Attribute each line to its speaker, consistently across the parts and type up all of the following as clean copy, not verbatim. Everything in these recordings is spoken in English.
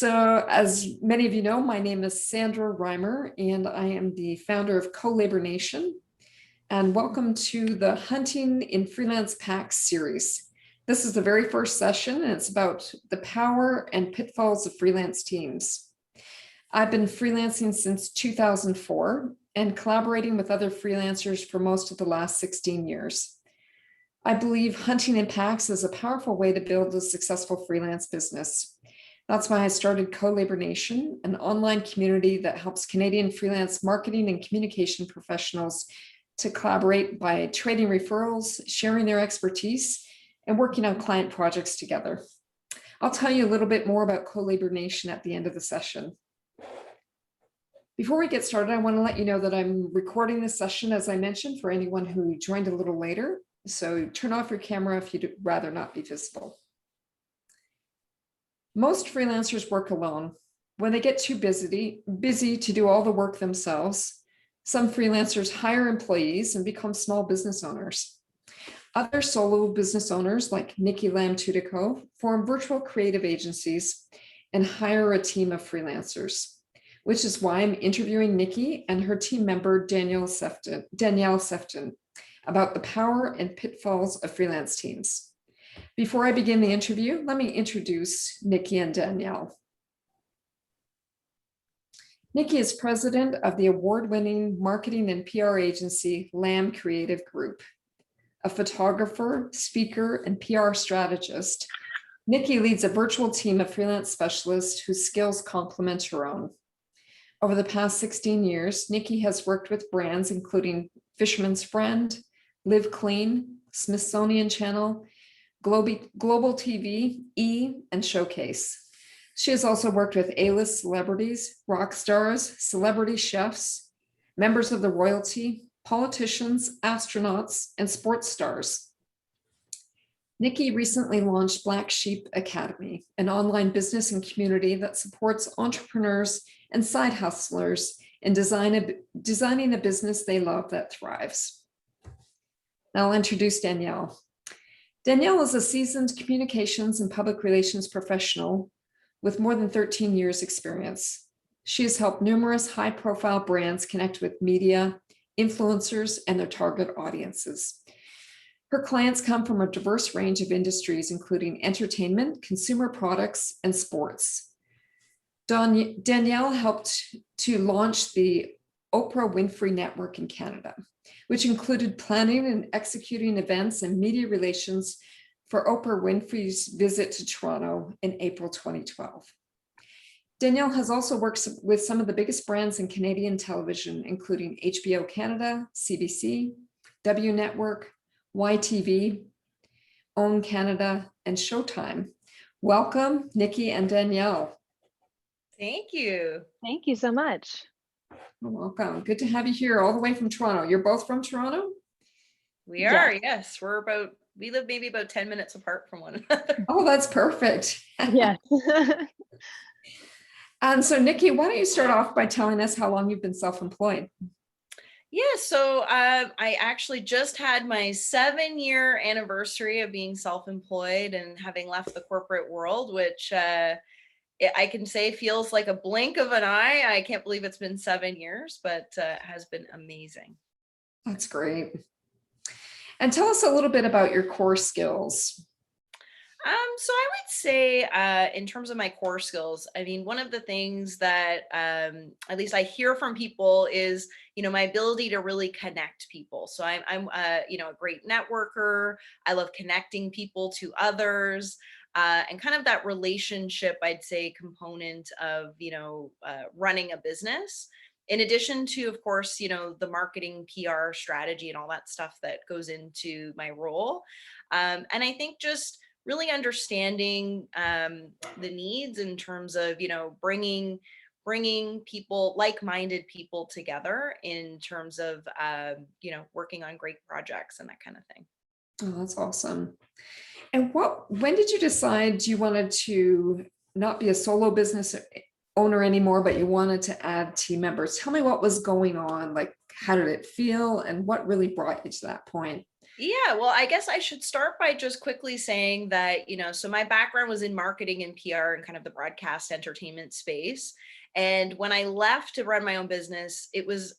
Speaker 1: So as many of you know, my name is Sandra Reimer, and I am the founder of Co-Labor Nation. And welcome to the Hunting in Freelance Packs series. This is the very first session, and it's about the power and pitfalls of freelance teams. I've been freelancing since 2004 and collaborating with other freelancers for most of the last 16 years. I believe hunting in packs is a powerful way to build a successful freelance business. That's why I started Co-Labor Nation, an online community that helps Canadian freelance marketing and communication professionals to collaborate by trading referrals, sharing their expertise, and working on client projects together. I'll tell you a little bit more about Co-Labor Nation at the end of the session. Before we get started, I want to let you know that I'm recording this session, as I mentioned, for anyone who joined a little later. So turn off your camera if you'd rather not be visible. Most freelancers work alone. When they get too busy to do all the work themselves, some freelancers hire employees and become small business owners. Other solo business owners like Nikki Tudico form virtual creative agencies and hire a team of freelancers, which is why I'm interviewing Nikki and her team member, Danielle Sefton, about the power and pitfalls of freelance teams. Before I begin the interview, let me introduce Nikki and Danielle. Nikki is president of the award-winning marketing and PR agency, Lamb Creative Group. A photographer, speaker, and PR strategist, Nikki leads a virtual team of freelance specialists whose skills complement her own. Over the past 16 years, Nikki has worked with brands including Fisherman's Friend, Live Clean, Smithsonian Channel, Global TV, E, and Showcase. She has also worked with A-list celebrities, rock stars, celebrity chefs, members of the royalty, politicians, astronauts, and sports stars. Nikki recently launched Black Sheep Academy, an online business and community that supports entrepreneurs and side hustlers in designing a business they love that thrives. Now I'll introduce Danielle. Danielle is a seasoned communications and public relations professional with more than 13 years experience. She has helped numerous high-profile brands connect with media, influencers, and their target audiences. Her clients come from a diverse range of industries, including entertainment, consumer products, and sports. Danielle helped to launch the Oprah Winfrey Network in Canada, which included planning and executing events and media relations for Oprah Winfrey's visit to Toronto in April 2012. Danielle has also worked with some of the biggest brands in Canadian television, including HBO Canada, CBC, W Network, YTV, OWN Canada, and Showtime. Welcome, Nikki and Danielle.
Speaker 2: Thank you.
Speaker 3: Thank you so much.
Speaker 1: You're welcome. Good to have you here all the way from Toronto. You're both from Toronto?
Speaker 2: We are, yes. We live maybe about 10 minutes apart from one another.
Speaker 1: Oh, that's perfect.
Speaker 3: Yes.
Speaker 1: And so Nikki, why don't you start off by telling us how long you've been self-employed?
Speaker 2: Yeah, so I actually just had my 7-year anniversary of being self-employed and having left the corporate world, which I can say feels like a blink of an eye. I can't believe it's been 7 years, but has been amazing.
Speaker 1: That's great. And tell us a little bit about your core skills.
Speaker 2: So I would say in terms of my core skills, I mean, one of the things that at least I hear from people is, my ability to really connect people. So I'm a great networker. I love connecting people to others. And kind of that relationship, I'd say, component of, running a business, in addition to, of course, the marketing, PR strategy and all that stuff that goes into my role. And I think just really understanding the needs in terms of, bringing people, like-minded people together in terms of, working on great projects and that kind of thing.
Speaker 1: Oh, that's awesome. And when did you decide you wanted to not be a solo business owner anymore, but you wanted to add team members? Tell me what was going on, like how did it feel and what really brought you to that point?
Speaker 2: Yeah, well, I guess I should start by just quickly saying that, so my background was in marketing and PR and kind of the broadcast entertainment space. And when I left to run my own business, it was,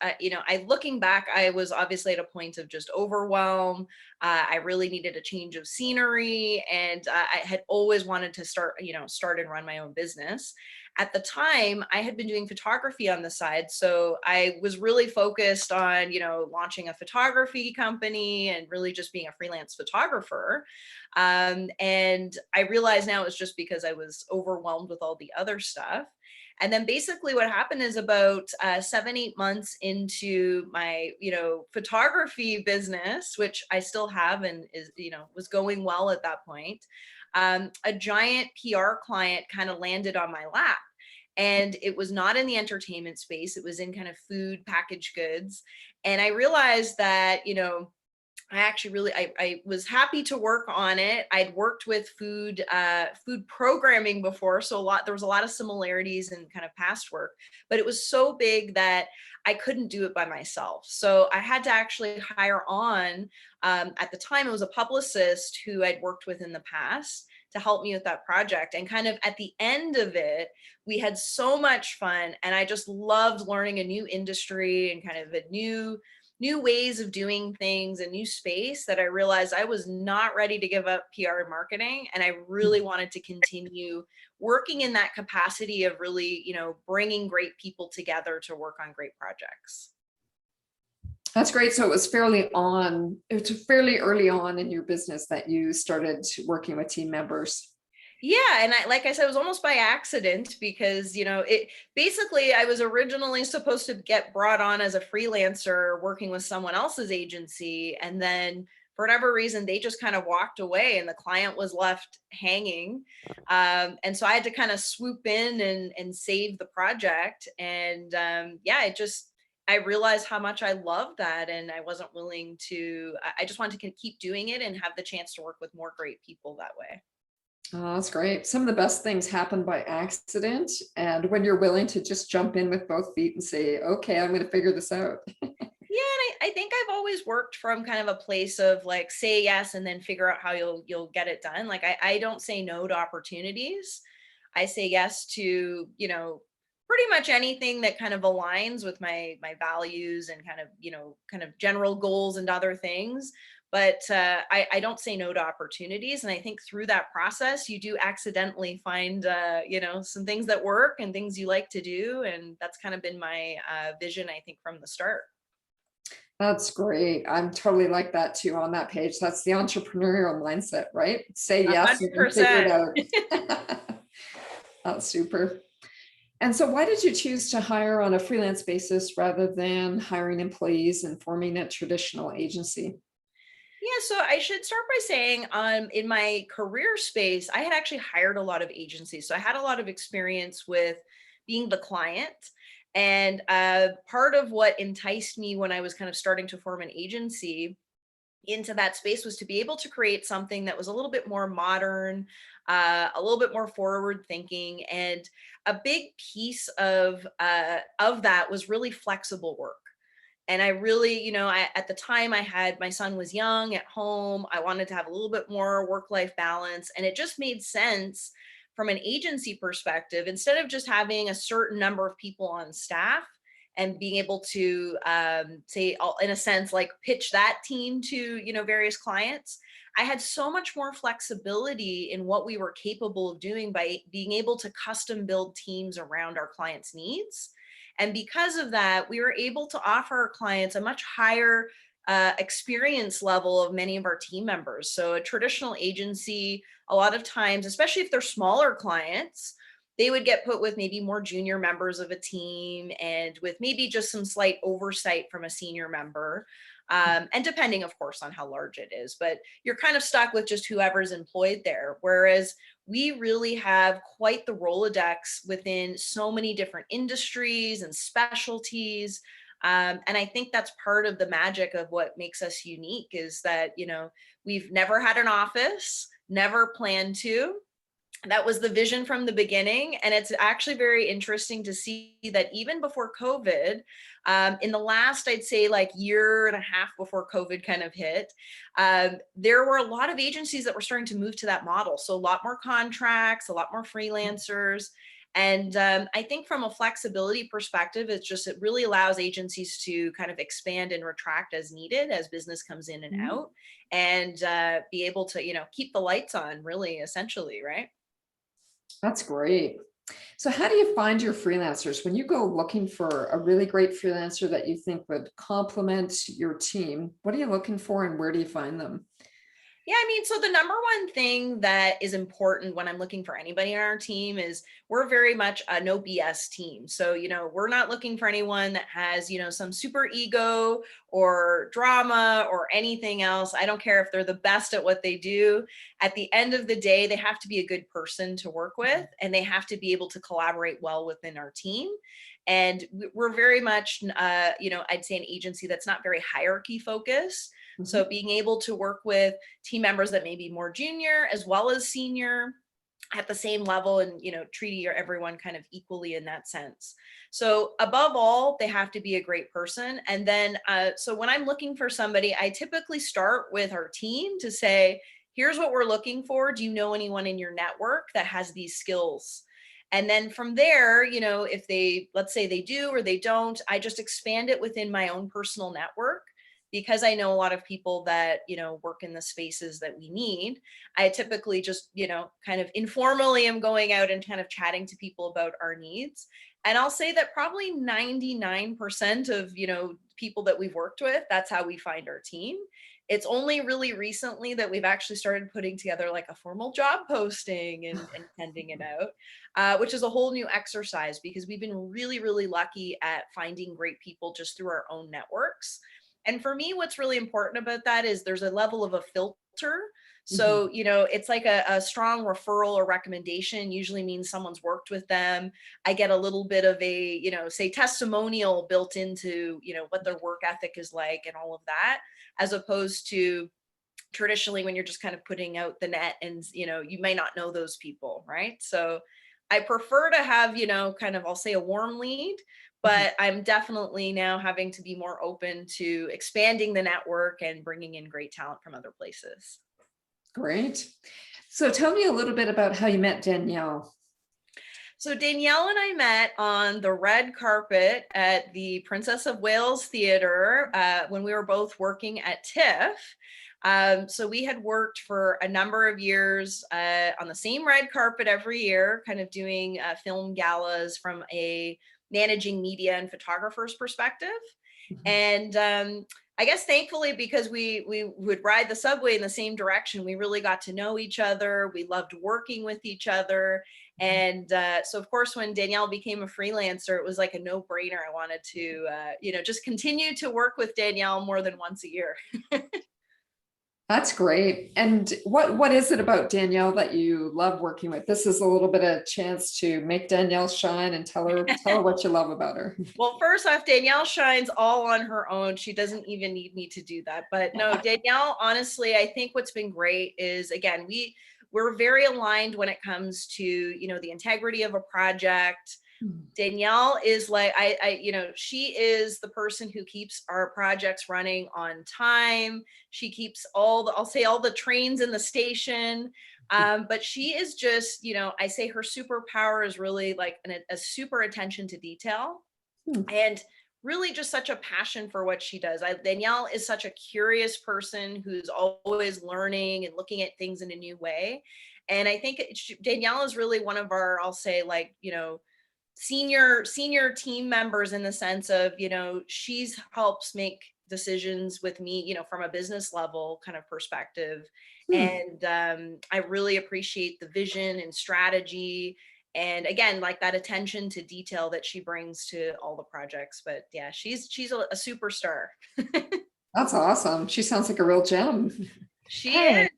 Speaker 2: looking back, I was obviously at a point of just overwhelm. I really needed a change of scenery, and I had always wanted to start and run my own business. At the time, I had been doing photography on the side. So I was really focused on, launching a photography company and really just being a freelance photographer. And I realize now it's just because I was overwhelmed with all the other stuff. And then basically what happened is about 7, 8 months into my, photography business, which I still have and is, was going well at that point. A giant PR client kind of landed on my lap. And it was not in the entertainment space. It was in kind of food, packaged goods. And I realized that, I actually really, I was happy to work on it. I'd worked with food programming before. So there was a lot of similarities in kind of past work, but it was so big that I couldn't do it by myself. So I had to actually hire on, at the time it was a publicist who I'd worked with in the past to help me with that project. And kind of at the end of it, we had so much fun. And I just loved learning a new industry and kind of a new ways of doing things, a new space, that I realized I was not ready to give up PR and marketing. And I really wanted to continue working in that capacity of really, bringing great people together to work on great projects.
Speaker 1: That's great. So it was fairly early on in your business that you started working with team members.
Speaker 2: Yeah, and like I said, it was almost by accident because, it basically, I was originally supposed to get brought on as a freelancer working with someone else's agency. And then for whatever reason, they just kind of walked away and the client was left hanging. And so I had to kind of swoop in and save the project. And yeah, I realized how much I loved that. And I wasn't willing to, I just wanted to keep doing it and have the chance to work with more great people that way.
Speaker 1: Oh, that's great. Some of the best things happen by accident. And when you're willing to just jump in with both feet and say, okay, I'm going to figure this out.
Speaker 2: Yeah, and I think I've always worked from kind of a place of like say yes and then figure out how you'll get it done. Like I don't say no to opportunities. I say yes to, pretty much anything that kind of aligns with my values and kind of general goals and other things. But I don't say no to opportunities. And I think through that process, you do accidentally find, some things that work and things you like to do. And that's kind of been my vision, I think, from the start.
Speaker 1: That's great. I'm totally like that too on that page. That's the entrepreneurial mindset, right? Say yes and then figure it
Speaker 2: 100%.
Speaker 1: out. That's super. And so why did you choose to hire on a freelance basis rather than hiring employees and forming a traditional agency?
Speaker 2: Yeah, so I should start by saying, in my career space, I had actually hired a lot of agencies. So I had a lot of experience with being the client. And part of what enticed me when I was kind of starting to form an agency into that space was to be able to create something that was a little bit more modern, a little bit more forward thinking. And a big piece of that was really flexible work. And I really, at the time my son was young at home. I wanted to have a little bit more work-life balance. And it just made sense from an agency perspective, instead of just having a certain number of people on staff and being able to say, in a sense, like pitch that team to, various clients. I had so much more flexibility in what we were capable of doing by being able to custom build teams around our clients' needs. And because of that, we were able to offer our clients a much higher experience level of many of our team members. So a traditional agency, a lot of times, especially if they're smaller clients, they would get put with maybe more junior members of a team and with maybe just some slight oversight from a senior member. And depending, of course, on how large it is, but you're kind of stuck with just whoever's employed there. Whereas we really have quite the Rolodex within so many different industries and specialties. And I think that's part of the magic of what makes us unique is that, we've never had an office, never planned to. That was the vision from the beginning. And it's actually very interesting to see that even before COVID, in the last, I'd say like year and a half before COVID kind of hit, there were a lot of agencies that were starting to move to that model. So a lot more contracts, a lot more freelancers. And I think from a flexibility perspective, it really allows agencies to kind of expand and retract as needed as business comes in and out, and be able to, keep the lights on, really, essentially, right?
Speaker 1: That's great. So how do you find your freelancers when you go looking for a really great freelancer that you think would complement your team? What are you looking for and where do you find them?
Speaker 2: Yeah, I mean, so the number one thing that is important when I'm looking for anybody on our team is we're very much a no BS team. So, we're not looking for anyone that has, some super ego or drama or anything else. I don't care if they're the best at what they do. At the end of the day, they have to be a good person to work with, and they have to be able to collaborate well within our team. And we're very much, I'd say an agency that's not very hierarchy focused. So being able to work with team members that may be more junior as well as senior at the same level, and treating everyone kind of equally in that sense. So above all, they have to be a great person. And then so when I'm looking for somebody, I typically start with our team to say, here's what we're looking for. Do you know anyone in your network that has these skills? And then from there, if let's say they do or they don't, I just expand it within my own personal network, because I know a lot of people that, work in the spaces that we need. I typically just, kind of informally am going out and kind of chatting to people about our needs. And I'll say that probably 99% of, people that we've worked with, that's how we find our team. It's only really recently that we've actually started putting together like a formal job posting and sending it out, which is a whole new exercise, because we've been really, really lucky at finding great people just through our own networks. And for me, what's really important about that is there's a level of a filter. So, it's like a strong referral or recommendation usually means someone's worked with them. I get a little bit of a, say testimonial built into, what their work ethic is like and all of that, as opposed to traditionally when you're just kind of putting out the net and, you may not know those people, right? So I prefer to have, kind of, I'll say a warm lead, but I'm definitely now having to be more open to expanding the network and bringing in great talent from other places.
Speaker 1: Great. So tell me a little bit about how you met Danielle.
Speaker 2: So Danielle and I met on the red carpet at the Princess of Wales Theatre when we were both working at TIFF. So we had worked for a number of years on the same red carpet every year, kind of doing film galas from a managing media and photographers perspective. And I guess thankfully, because we would ride the subway in the same direction, we really got to know each other. We loved working with each other. And so, of course, when Danielle became a freelancer, it was like a no-brainer. I wanted to, just continue to work with Danielle more than once a year.
Speaker 1: That's great. And what is it about Danielle that you love working with? This is a little bit of a chance to make Danielle shine and tell her what you love about her.
Speaker 2: Well, first off, Danielle shines all on her own. She doesn't even need me to do that. But no, Danielle, honestly, I think what's been great is, again, we're very aligned when it comes to, the integrity of a project. Danielle is like, she is the person who keeps our projects running on time. She keeps all the trains in the station. But she is just, I say her superpower is really like a super attention to detail, and really just such a passion for what she does. Danielle is such a curious person who's always learning and looking at things in a new way. And I think Danielle is really one of our, I'll say, like, senior team members, in the sense of, she's helps make decisions with me, from a business level kind of perspective. And I really appreciate the vision and strategy, and again, like that attention to detail that she brings to all the projects. But yeah, she's a superstar.
Speaker 1: That's awesome. She sounds like a real gem.
Speaker 2: She is.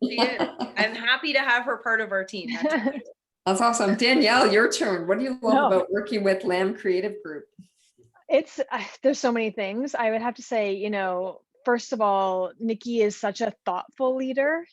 Speaker 2: I'm happy to have her part of our team.
Speaker 1: That's awesome. Danielle, your turn. What do you love about working with Lamb Creative Group?
Speaker 3: There's so many things. I would have to say, first of all, Nikki is such a thoughtful leader.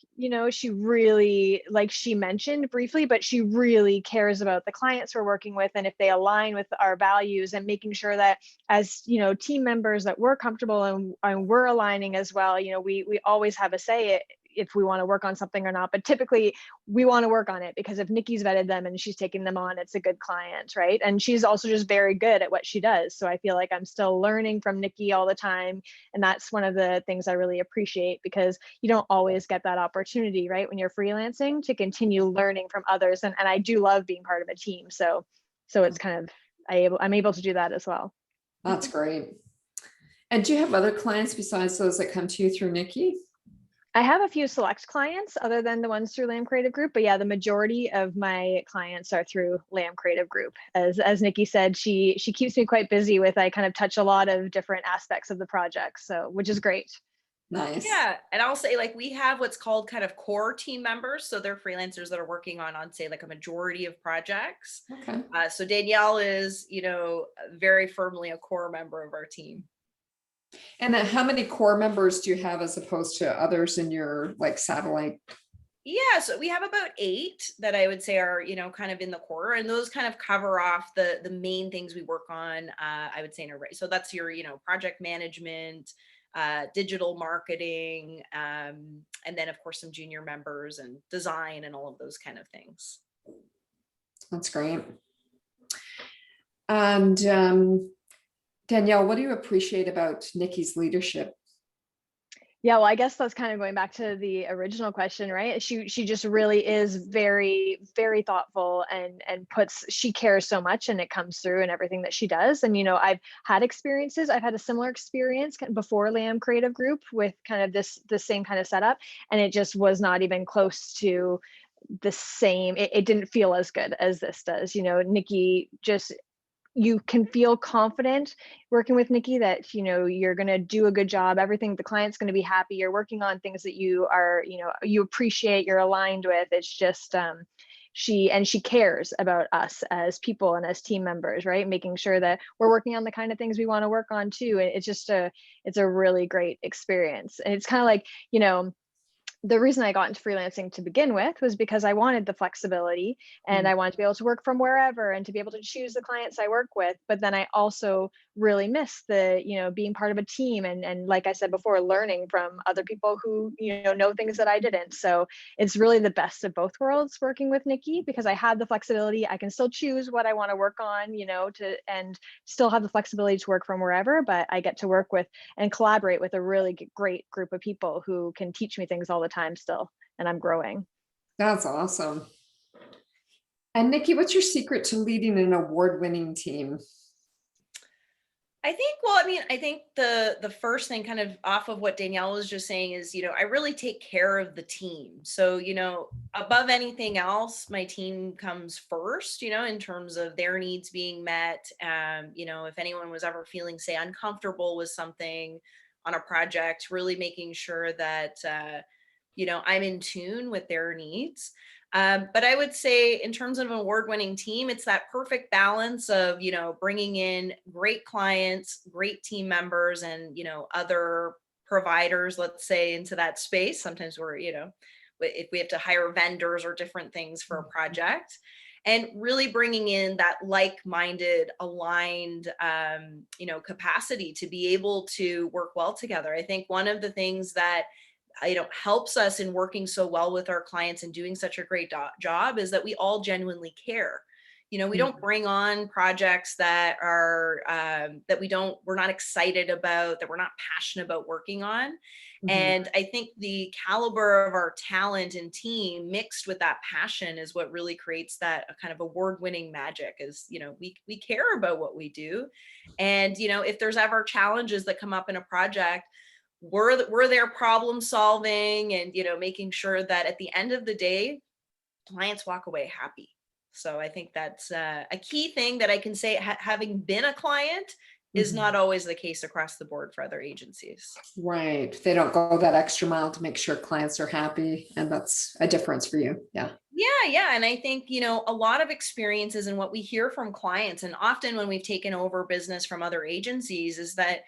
Speaker 3: She really, like she mentioned briefly, but she really cares about the clients we're working with and if they align with our values, and making sure that as, team members, that we're comfortable and we're aligning as well. We always have a say if we want to work on something or not, but typically we want to work on it because if Nikki's vetted them and she's taking them on, it's a good client, right? And she's also just very good at what she does. So I feel like I'm still learning from Nikki all the time. And that's one of the things I really appreciate, because you don't always get that opportunity, right? When you're freelancing, to continue learning from others. And I do love being part of a team. So it's kind of, I'm able to do that as well.
Speaker 1: That's great. And do you have other clients besides those that come to you through Nikki?
Speaker 3: I have a few select clients other than the ones through Lamb Creative Group, but yeah, the majority of my clients are through Lamb Creative Group. As Nikki said, she keeps me quite busy with, I kind of touch a lot of different aspects of the project, so which is great.
Speaker 1: Nice.
Speaker 2: Yeah. And I'll say, like, we have what's called kind of core team members. So they're freelancers that are working on say, like a majority of projects.
Speaker 1: Okay.
Speaker 2: So Danielle is, very firmly a core member of our team.
Speaker 1: And then how many core members do you have as opposed to others in your like satellite?
Speaker 2: Yeah, so we have about 8 that I would say are, kind of in the core, and those kind of cover off the main things we work on. I would say in a so that's your, project management, digital marketing, and then of course some junior members and design and all of those kind of things.
Speaker 1: That's great. And Danielle, what do you appreciate about Nikki's leadership?
Speaker 3: Yeah, well, I guess that's kind of going back to the original question, right? She just really is very, very thoughtful and she cares so much, and it comes through in everything that she does. And I've had a similar experience before Lamb Creative Group with kind of the same kind of setup, and it just was not even close to the same. It didn't feel as good as this does. Nikki just, you can feel confident working with Nikki that, you're going to do a good job. Everything, the client's going to be happy. You're working on things that you are, you appreciate, you're aligned with. It's just, she cares about us as people and as team members, right? Making sure that we're working on the kind of things we want to work on too. And it's a really great experience. And it's kind of like, the reason I got into freelancing to begin with was because I wanted the flexibility, and I wanted to be able to work from wherever and to be able to choose the clients I work with. But then I also really miss the, being part of a team and like I said before, learning from other people who, know things that I didn't. So it's really the best of both worlds working with Nikki, because I have the flexibility. I can still choose what I want to work on, and still have the flexibility to work from wherever, but I get to work with and collaborate with a really great group of people who can teach me things all the time still, and I'm growing.
Speaker 1: That's awesome. And Nikki, what's your secret to leading an award-winning team?
Speaker 2: I think the first thing, kind of off of what Danielle was just saying, is, I really take care of the team. So, above anything else, my team comes first, in terms of their needs being met. If anyone was ever feeling, say, uncomfortable with something on a project, really making sure that, I'm in tune with their needs. But I would say, in terms of an award-winning team, it's that perfect balance of, bringing in great clients, great team members, and, other providers, let's say, into that space. Sometimes we're, if we have to hire vendors or different things for a project, and really bringing in that like-minded, aligned, capacity to be able to work well together. I think one of the things that helps us in working so well with our clients and doing such a great job is that we all genuinely care. We don't bring on projects that are that we're not excited about, that we're not passionate about working on. And I think the caliber of our talent and team mixed with that passion is what really creates that kind of award-winning magic. Is, we care about what we do. And, if there's ever challenges that come up in a project, we're there problem solving and, making sure that at the end of the day, clients walk away happy. So I think that's a key thing that I can say, having been a client is not always the case across the board for other agencies.
Speaker 1: Right. They don't go that extra mile to make sure clients are happy. And that's a difference for you. Yeah.
Speaker 2: Yeah. And I think, a lot of experiences and what we hear from clients, and often when we've taken over business from other agencies, is that,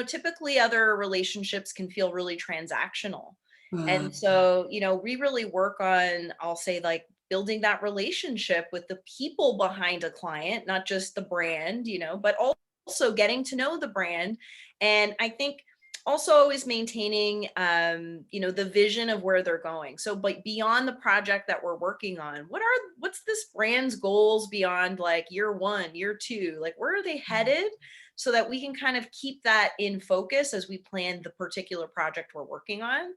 Speaker 2: typically other relationships can feel really transactional. And so, we really work on, I'll say, like, building that relationship with the people behind a client, not just the brand, but also getting to know the brand. And I think also always maintaining, the vision of where they're going. So, but beyond the project that we're working on, what's this brand's goals beyond like year 1, year 2, like where are they headed, so that we can kind of keep that in focus as we plan the particular project we're working on.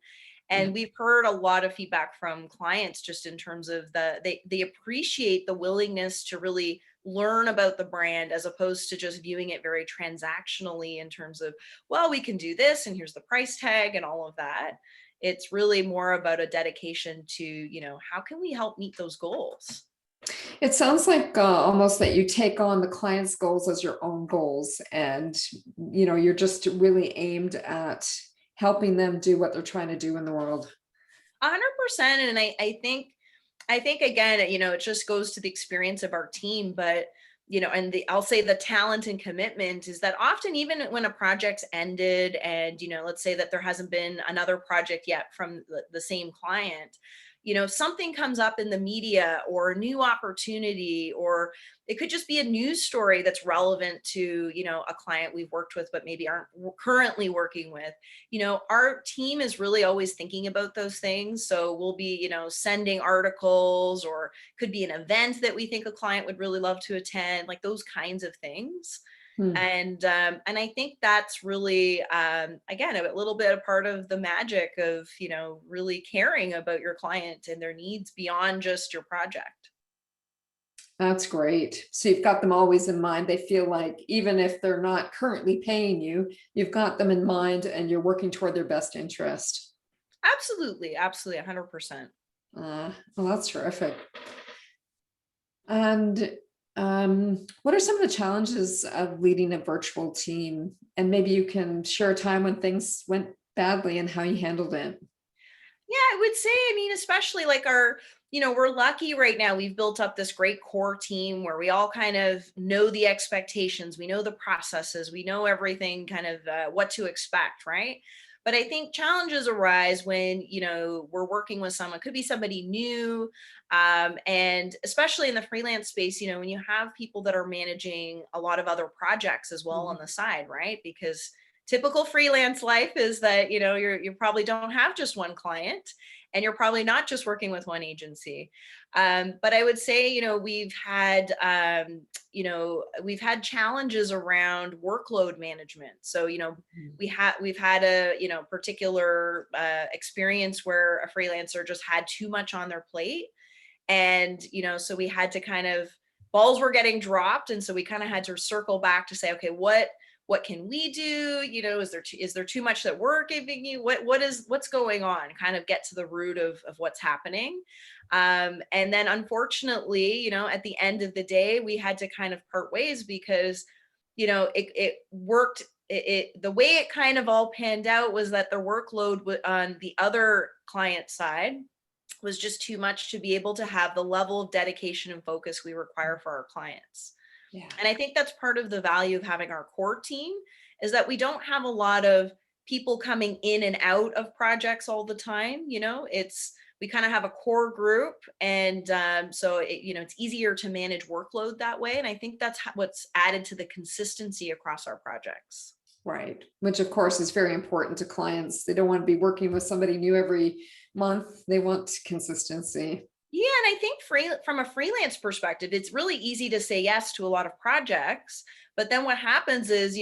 Speaker 2: And we've heard a lot of feedback from clients just in terms of they appreciate the willingness to really learn about the brand, as opposed to just viewing it very transactionally in terms of, well, we can do this and here's the price tag and all of that. It's really more about a dedication to, how can we help meet those goals?
Speaker 1: It sounds like almost that you take on the client's goals as your own goals, and you're just really aimed at helping them do what they're trying to do in the world.
Speaker 2: 100%. And I think again, it just goes to the experience of our team, but and I'll say the talent and commitment is that often, even when a project's ended and, let's say that there hasn't been another project yet from the same client, something comes up in the media or a new opportunity, or it could just be a news story that's relevant to, a client we've worked with, but maybe aren't currently working with. Our team is really always thinking about those things. So we'll be, sending articles, or could be an event that we think a client would really love to attend, like those kinds of things. And I think that's really, again, a little bit a part of the magic of, really caring about your client and their needs beyond just your project.
Speaker 1: That's great. So you've got them always in mind. They feel like even if they're not currently paying you, you've got them in mind and you're working toward their best interest.
Speaker 2: Absolutely. 100%.
Speaker 1: Well, that's terrific. And what are some of the challenges of leading a virtual team? And maybe you can share a time when things went badly and how you handled it.
Speaker 2: Yeah, I would say, especially like we're lucky right now. We've built up this great core team where we all kind of know the expectations, we know the processes, we know everything kind of what to expect, right? But I think challenges arise when, we're working with someone, could be somebody new. And especially in the freelance space, when you have people that are managing a lot of other projects as well on the side, right? Because typical freelance life is that, you probably don't have just one client, and you're probably not just working with one agency. But I would say, we've had challenges around workload management. So, we've had a, particular experience where a freelancer just had too much on their plate. And, so we had to kind of, balls were getting dropped. And so we kind of had to circle back to say, okay, what can we do? Is there too much that we're giving you? What's going on? Kind of get to the root of what's happening. And then unfortunately, at the end of the day, we had to kind of part ways because, it worked. The way it kind of all panned out was that the workload on the other client side was just too much to be able to have the level of dedication and focus we require for our clients.
Speaker 1: Yeah.
Speaker 2: And I think that's part of the value of having our core team, is that we don't have a lot of people coming in and out of projects all the time. We kind of have a core group, and so it's easier to manage workload that way. And I think that's what's added to the consistency across our projects.
Speaker 1: Right. Which of course is very important to clients. They don't want to be working with somebody new every month. They want consistency.
Speaker 2: Yeah, and I think from a freelance perspective, it's really easy to say yes to a lot of projects. But then what happens is,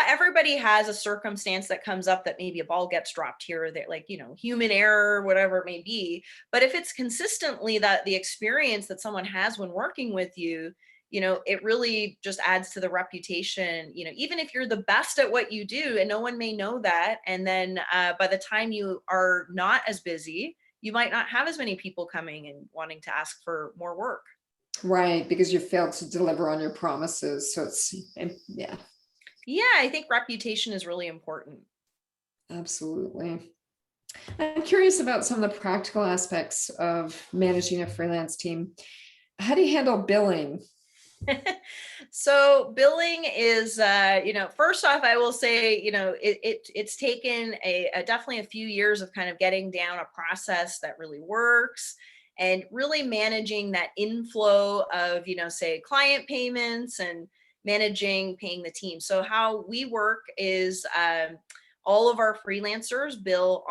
Speaker 2: everybody has a circumstance that comes up that maybe a ball gets dropped here or there, like, human error, whatever it may be. But if it's consistently that the experience that someone has when working with you, it really just adds to the reputation, even if you're the best at what you do, and no one may know that. And then by the time you are not as busy, you might not have as many people coming and wanting to ask for more work.
Speaker 1: Right, because you failed to deliver on your promises. So it's, yeah,
Speaker 2: Yeah, I think reputation is really important.
Speaker 1: absolutely. I'm curious about some of the practical aspects of managing a freelance team. How do you handle billing?
Speaker 2: So billing is, first off, I will say, it's taken definitely a few years of kind of getting down a process that really works and really managing that inflow of, say client payments and managing paying the team. So how we work is, all of our freelancers bill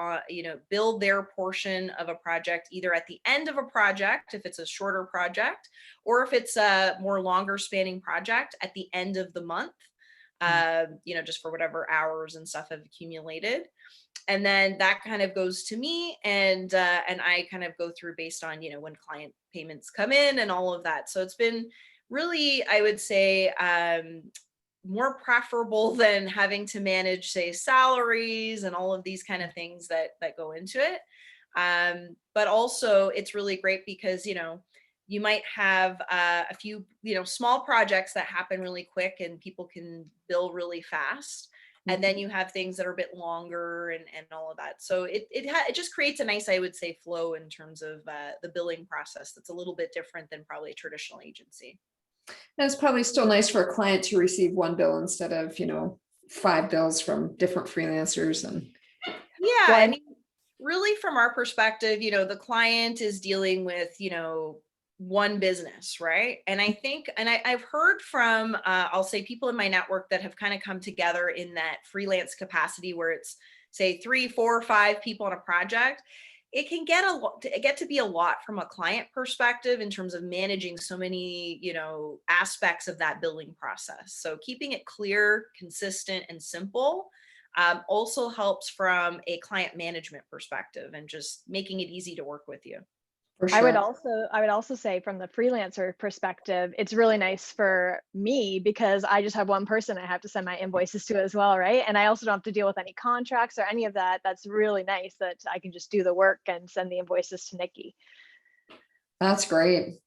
Speaker 2: their portion of a project either at the end of a project if it's a shorter project, or if it's a more longer spanning project at the end of the month, just for whatever hours and stuff have accumulated. And then that kind of goes to me, and I kind of go through based on, when client payments come in and all of that. So it's been really, I would say, more preferable than having to manage, say, salaries and all of these kind of things that go into it. But also it's really great because, you might have a few, small projects that happen really quick and people can bill really fast. And then you have things that are a bit longer and all of that. So it just creates a nice, I would say, flow in terms of the billing process that's a little bit different than probably a traditional agency.
Speaker 1: And it's probably still nice for a client to receive one bill instead of, 5 bills from different freelancers. And
Speaker 2: Yeah,
Speaker 3: Well,
Speaker 2: I mean, really from our perspective, the client is dealing with, one business, right? And I think, and I've heard from, I'll say people in my network that have kind of come together in that freelance capacity where it's say 3, 4, 5 people on a project. It can get to be a lot from a client perspective in terms of managing so many, aspects of that billing process. So keeping it clear, consistent, and simple also helps from a client management perspective and just making it easy to work with you.
Speaker 1: for
Speaker 3: I would
Speaker 1: sure.
Speaker 3: also say from the freelancer perspective, it's really nice for me because I just have one person I have to send my invoices to as well, right? And I also don't have to deal with any contracts or any of that. That's really nice that I can just do the work and send the invoices to Nikki.
Speaker 1: That's great.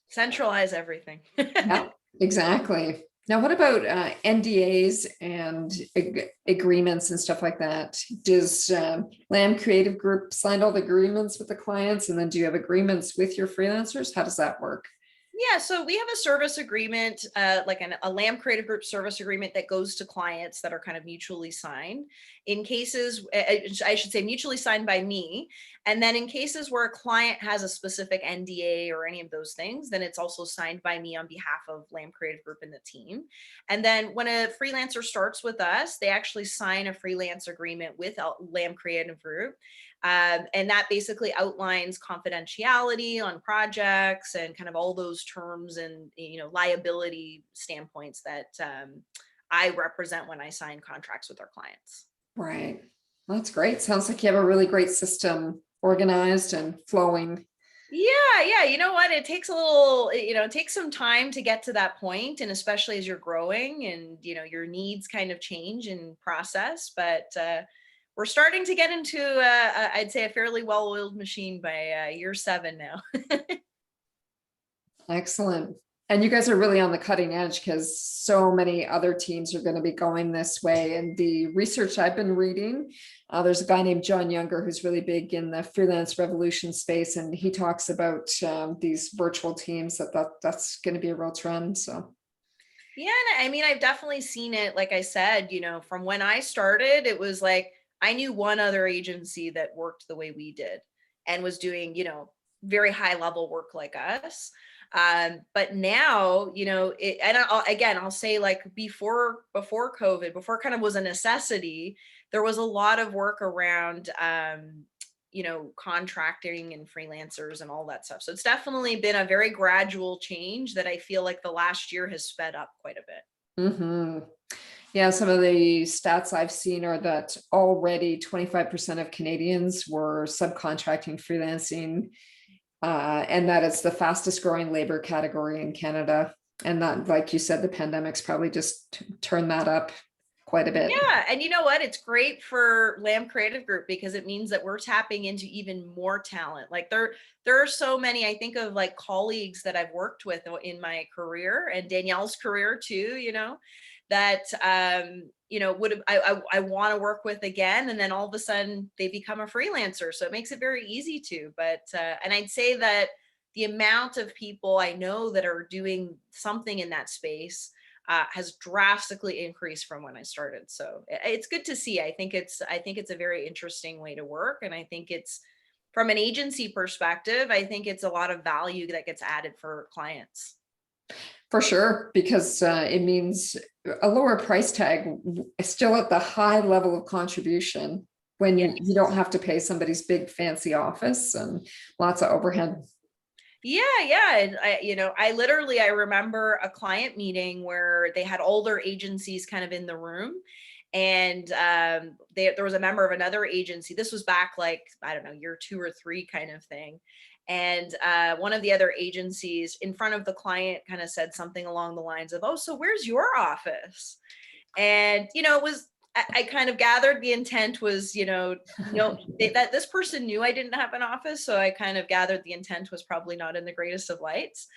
Speaker 2: Centralize everything.
Speaker 1: Yeah, exactly. Now, what about NDAs and agreements and stuff like that? Does Lamb Creative Group sign all the agreements with the clients, and then do you have agreements with your freelancers? How does that work?
Speaker 2: Yeah, so we have a service agreement, like a Lamb Creative Group service agreement that goes to clients that are kind of mutually signed. In cases, I should say mutually signed by me. And then in cases where a client has a specific NDA or any of those things, then it's also signed by me on behalf of Lamb Creative Group and the team. And then when a freelancer starts with us, they actually sign a freelance agreement with Lamb Creative Group. And that basically outlines confidentiality on projects and kind of all those terms and liability standpoints that I represent when I sign contracts with our clients.
Speaker 1: Right. That's great. Sounds like you have a really great system organized and flowing.
Speaker 2: Yeah. You know what? It takes a little, it takes some time to get to that point, and especially as you're growing and, your needs kind of change and process. But we're starting to get into, I'd say, a fairly well-oiled machine by year 7 now.
Speaker 1: Excellent. And you guys are really on the cutting edge because so many other teams are going to be going this way. And the research I've been reading, there's a guy named John Younger who's really big in the freelance revolution space, and he talks about these virtual teams that's going to be a real trend. So.
Speaker 2: Yeah, and I mean, I've definitely seen it. Like I said, from when I started, it was like I knew one other agency that worked the way we did and was doing, very high level work like us. But now, and I'll say, like, before COVID, before kind of was a necessity, there was a lot of work around, contracting and freelancers and all that stuff. So it's definitely been a very gradual change that I feel like the last year has sped up quite a bit.
Speaker 1: Mm-hmm. Yeah, some of the stats I've seen are that already 25% of Canadians were subcontracting freelancing, and that it's the fastest growing labor category in Canada. And that, like you said, the pandemic's probably just turned that up quite a bit.
Speaker 2: Yeah, and you know what? It's great for Lamb Creative Group because it means that we're tapping into even more talent. Like there are so many, I think of like colleagues that I've worked with in my career and Danielle's career too, that would have I want to work with again, and then all of a sudden they become a freelancer. So it makes it very easy to. But and I'd say that the amount of people I know that are doing something in that space has drastically increased from when I started. So it's good to see. I think it's a very interesting way to work. And I think it's from an agency perspective, I think it's a lot of value that gets added for clients.
Speaker 1: For sure, because it means a lower price tag, still at the high level of contribution when you don't have to pay somebody's big fancy office and lots of overhead.
Speaker 2: Yeah. And I remember a client meeting where they had all their agencies kind of in the room. And there was a member of another agency. This was back like, I don't know, year 2 or 3 kind of thing. And one of the other agencies in front of the client kind of said something along the lines of, "Oh, so where's your office?" And, it was, I kind of gathered the intent was, that this person knew I didn't have an office. So I kind of gathered the intent was probably not in the greatest of lights.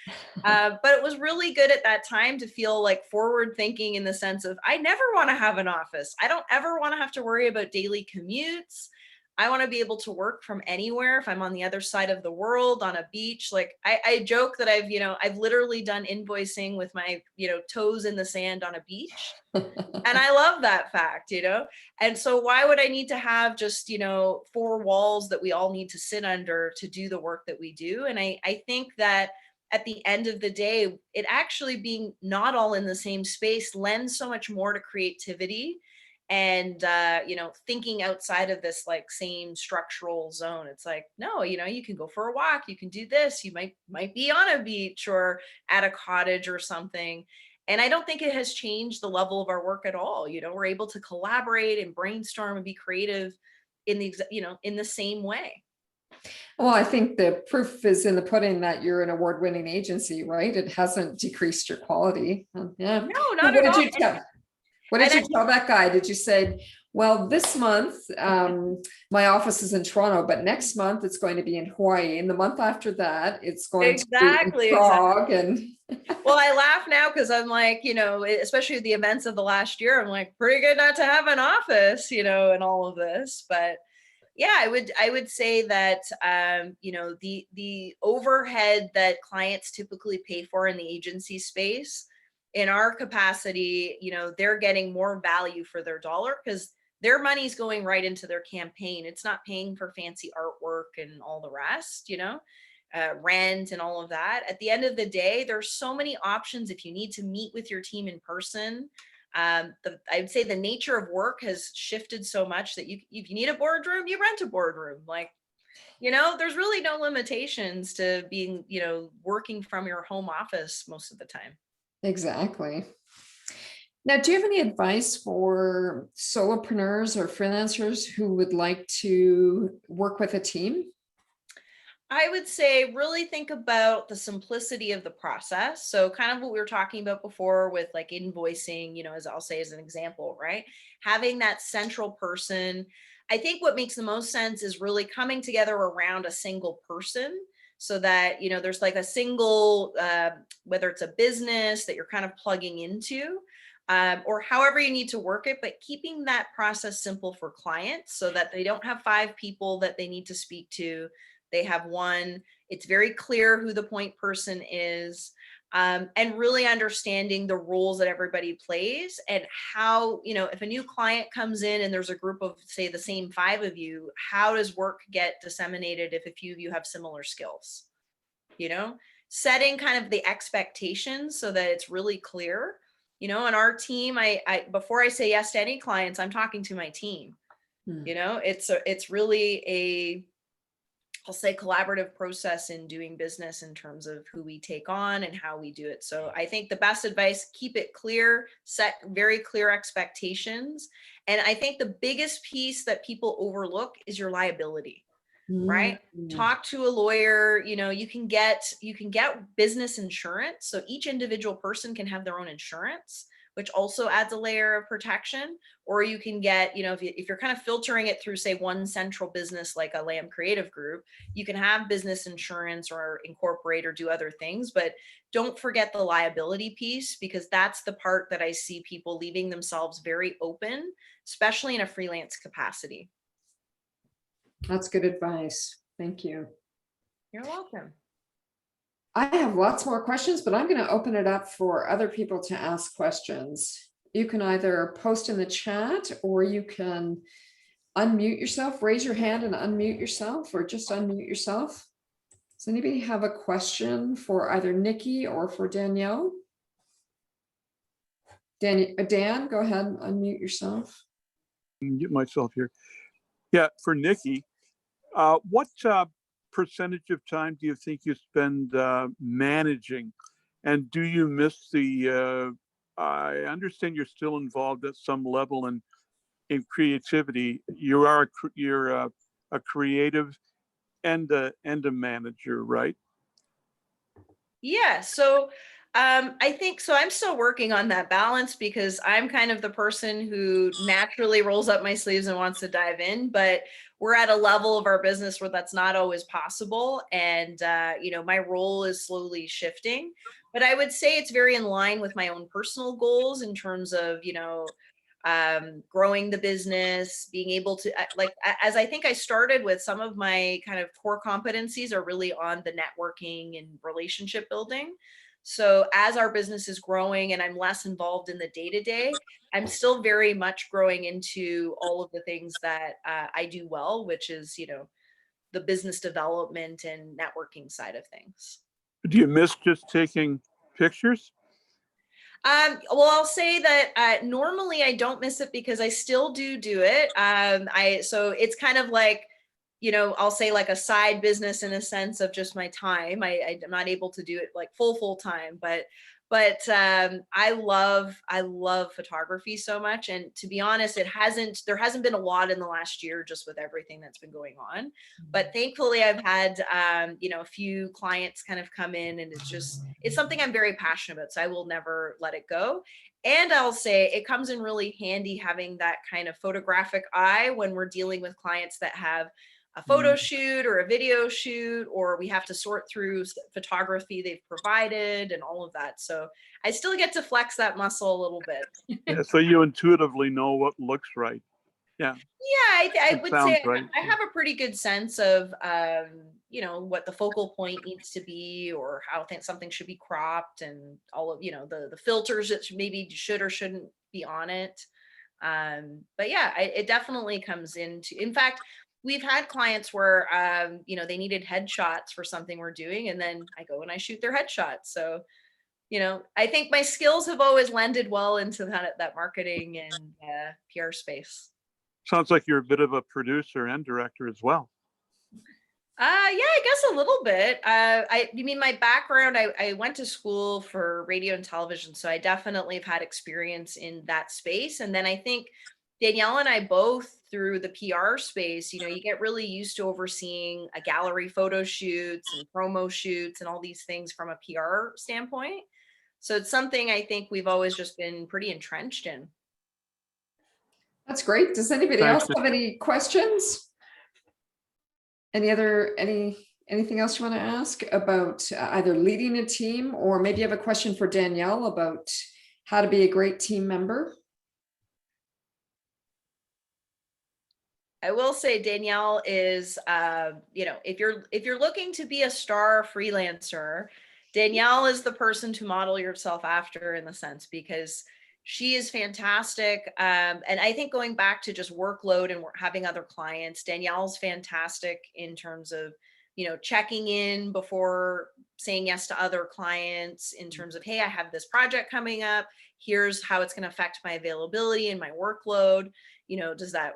Speaker 2: But it was really good at that time to feel like forward thinking in the sense of, I never want to have an office. I don't ever want to have to worry about daily commutes. I want to be able to work from anywhere. If I'm on the other side of the world on a beach, like I joke that I've literally done invoicing with my, toes in the sand on a beach. And I love that fact, and so why would I need to have just, 4 walls that we all need to sit under to do the work that we do? And I think that at the end of the day, it actually being not all in the same space lends so much more to creativity and thinking outside of this like same structural zone. It's like, no, you can go for a walk, you can do this, you might be on a beach or at a cottage or something. And I don't think it has changed the level of our work at all. We're able to collaborate and brainstorm and be creative in the same way.
Speaker 1: Well, I think the proof is in the pudding that you're an award-winning agency, right? It hasn't decreased your quality. Yeah.
Speaker 2: No, not at all.
Speaker 1: What did you tell that guy? Did you say, well, this month, my office is in Toronto, but next month it's going to be in Hawaii. And the month after that, it's going to be in Prague. And
Speaker 2: well, I laugh now because I'm like, especially the events of the last year, I'm like, pretty good not to have an office, and all of this. But yeah, I would say that, the overhead that clients typically pay for in the agency space, in our capacity, they're getting more value for their dollar because their money's going right into their campaign. It's not paying for fancy artwork and all the rest, rent and all of that. At the end of the day, there's so many options if you need to meet with your team in person. I'd say the nature of work has shifted so much that if you need a boardroom, you rent a boardroom. Like, there's really no limitations to being, working from your home office most of the time.
Speaker 1: Exactly. Now, do you have any advice for solopreneurs or freelancers who would like to work with a team?
Speaker 2: I would say really think about the simplicity of the process. So kind of what we were talking about before with like invoicing, as I'll say as an example, right? Having that central person. I think what makes the most sense is really coming together around a single person so that, there's like a single, whether it's a business that you're kind of plugging into, or however you need to work it, but keeping that process simple for clients so that they don't have 5 people that they need to speak to. They have one. It's very clear who the point person is, and really understanding the roles that everybody plays and how, if a new client comes in and there's a group of, say, the same 5 of you, how does work get disseminated if a few of you have similar skills? Setting kind of the expectations so that it's really clear. On our team, I before I say yes to any clients, I'm talking to my team. It's really I'll say collaborative process in doing business in terms of who we take on and how we do it. So I think the best advice, keep it clear, set very clear expectations. And I think the biggest piece that people overlook is your liability. right?
Speaker 1: Mm.
Speaker 2: Talk to a lawyer. You know, you can get business insurance. So each individual person can have their own insurance, which also adds a layer of protection. Or you can get, you know, if you're kind of filtering it through, say, one central business like a Lamb Creative Group, you can have business insurance or incorporate or do other things. But don't forget the liability piece, because that's the part that I see people leaving themselves very open, especially in a freelance capacity.
Speaker 1: That's good advice. Thank you.
Speaker 2: You're welcome.
Speaker 1: I have lots more questions, but I'm going to open it up for other people to ask questions. You can either post in the chat, or you can unmute yourself, raise your hand and unmute yourself, or just unmute yourself. Does anybody have a question for either Nikki or for Danielle? Dan, go ahead and unmute yourself.
Speaker 4: Get myself here. Yeah, for Nikki, what percentage of time do you think you spend managing? And do you miss the, I understand you're still involved at some level in creativity. You're a creative and a manager, right?
Speaker 2: Yeah, so I think so. I'm still working on that balance, because I'm kind of the person who naturally rolls up my sleeves and wants to dive in, but we're at a level of our business where that's not always possible. And, you know, my role is slowly shifting, but I would say it's very in line with my own personal goals in terms of, you know, growing the business, being able to, like, as I think I started with, some of my kind of core competencies are really on the networking and relationship building. So as our business is growing and I'm less involved in the day-to-day, I'm still very much growing into all of the things that I do well, which is, you know, the business development and networking side of things.
Speaker 4: Do you miss just taking pictures?
Speaker 2: Well, I'll say that normally I don't miss it, because I still do it. So it's kind of like, you know, I'll say like a side business in a sense of just my time. I'm not able to do it like full time, but I love photography so much. And to be honest, there hasn't been a lot in the last year, just with everything that's been going on. But thankfully I've had, you know, a few clients kind of come in, and it's something I'm very passionate about. So I will never let it go. And I'll say it comes in really handy having that kind of photographic eye when we're dealing with clients that have a photo shoot or a video shoot, or we have to sort through photography they've provided and all of that. So I still get to flex that muscle a little bit.
Speaker 4: Yeah, so you intuitively know what looks right. Yeah.
Speaker 2: Yeah, I would say
Speaker 4: right.
Speaker 2: I have a pretty good sense of, you know, what the focal point needs to be, or how something should be cropped, and all of, you know, the filters that maybe should or shouldn't be on it. But yeah, it definitely comes into, in fact, we've had clients where, you know, they needed headshots for something we're doing, and then I go and I shoot their headshots. So, you know, I think my skills have always lended well into that marketing and PR space.
Speaker 4: Sounds like you're a bit of a producer and director as well.
Speaker 2: Yeah, I guess a little bit. You mean my background? I went to school for radio and television, so I definitely have had experience in that space. And then I think Danielle and I both, through the PR space, you know, you get really used to overseeing a gallery photo shoots and promo shoots and all these things from a PR standpoint. So it's something I think we've always just been pretty entrenched in.
Speaker 1: That's great. Does anybody else have any questions? Anything else you want to ask about either leading a team, or maybe you have a question for Danielle about how to be a great team member?
Speaker 2: I will say Danielle is, you know, if you're looking to be a star freelancer, Danielle is the person to model yourself after, in the sense, because she is fantastic. And I think going back to just workload and having other clients, Danielle's fantastic in terms of, you know, checking in before saying yes to other clients, in terms of, hey, I have this project coming up. Here's how it's going to affect my availability and my workload. You know, does that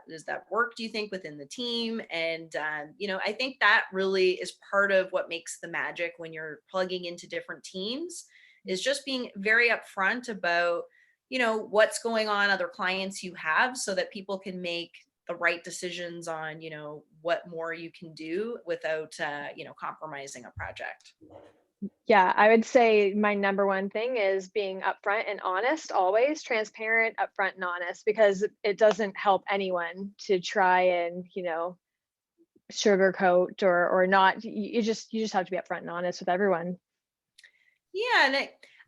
Speaker 2: work, do you think, within the team? And, you know, I think that really is part of what makes the magic when you're plugging into different teams, is just being very upfront about, you know, what's going on, other clients you have, so that people can make the right decisions on, what more you can do without, compromising a project.
Speaker 3: Yeah, I would say my number one thing is being upfront and honest, always transparent, upfront and honest, because it doesn't help anyone to try and, sugarcoat or not. You just have to be upfront and honest with everyone.
Speaker 2: Yeah, and